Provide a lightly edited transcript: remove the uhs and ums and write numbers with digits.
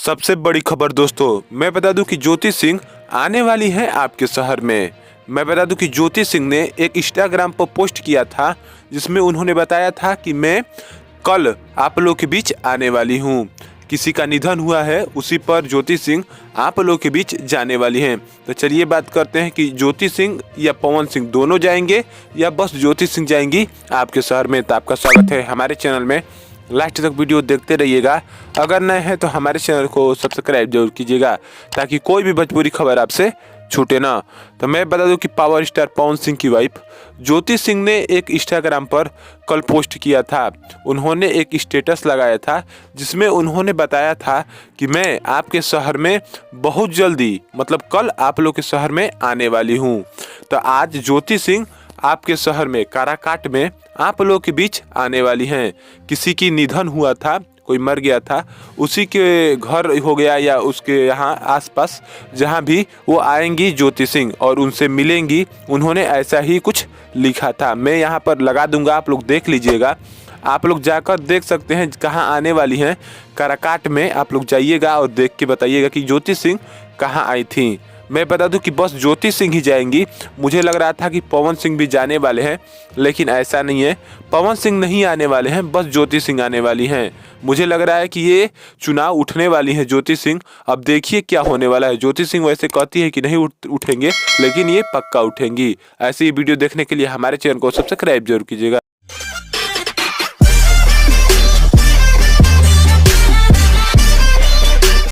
सबसे बड़ी खबर दोस्तों, मैं बता दूं कि ज्योति सिंह आने वाली है आपके शहर में। मैं बता दूं कि ज्योति सिंह ने एक इंस्टाग्राम पर पोस्ट किया था जिसमें उन्होंने बताया था कि मैं कल आप लोग के बीच आने वाली हूं। किसी का निधन हुआ है, उसी पर ज्योति सिंह आप लोग के बीच जाने वाली हैं। तो चलिए बात करते हैं कि ज्योति सिंह या पवन सिंह दोनों जाएंगे या बस ज्योति सिंह जाएंगी आपके शहर में। तो आपका स्वागत है हमारे चैनल में, लास्ट तक वीडियो देखते रहिएगा। अगर नए हैं तो हमारे चैनल को सब्सक्राइब जरूर कीजिएगा ताकि कोई भी भोजपुरी खबर आपसे छूटे ना। तो मैं बता दूं कि पावर स्टार पवन सिंह की वाइफ ज्योति सिंह ने एक इंस्टाग्राम पर कल पोस्ट किया था। उन्होंने एक स्टेटस लगाया था जिसमें उन्होंने बताया था कि मैं आपके शहर में बहुत जल्दी, मतलब कल आप लोग के शहर में आने वाली हूँ। तो आज ज्योति सिंह आपके शहर में काराकाट में आप लोग के बीच आने वाली हैं। किसी की निधन हुआ था, कोई मर गया था, उसी के घर हो गया या उसके यहाँ आसपास जहाँ भी वो आएंगी ज्योति सिंह और उनसे मिलेंगी। उन्होंने ऐसा ही कुछ लिखा था, मैं यहाँ पर लगा दूंगा, आप लोग देख लीजिएगा। आप लोग जाकर देख सकते हैं कहाँ आने वाली हैं। काराकाट में आप लोग जाइएगा और देख के बताइएगा कि ज्योति सिंह कहाँ आई थी। मैं बता दूं कि बस ज्योति सिंह ही जाएंगी। मुझे लग रहा था कि पवन सिंह भी जाने वाले हैं, लेकिन ऐसा नहीं है। पवन सिंह नहीं आने वाले हैं, बस ज्योति सिंह आने वाली हैं। मुझे लग रहा है कि ये चुनाव उठने वाली है ज्योति सिंह। अब देखिए क्या होने वाला है। ज्योति सिंह वैसे कहती है कि नहीं उठेंगे, लेकिन ये पक्का उठेंगी। ऐसी वीडियो देखने के लिए हमारे चैनल को सब्सक्राइब जरूर कीजिएगा।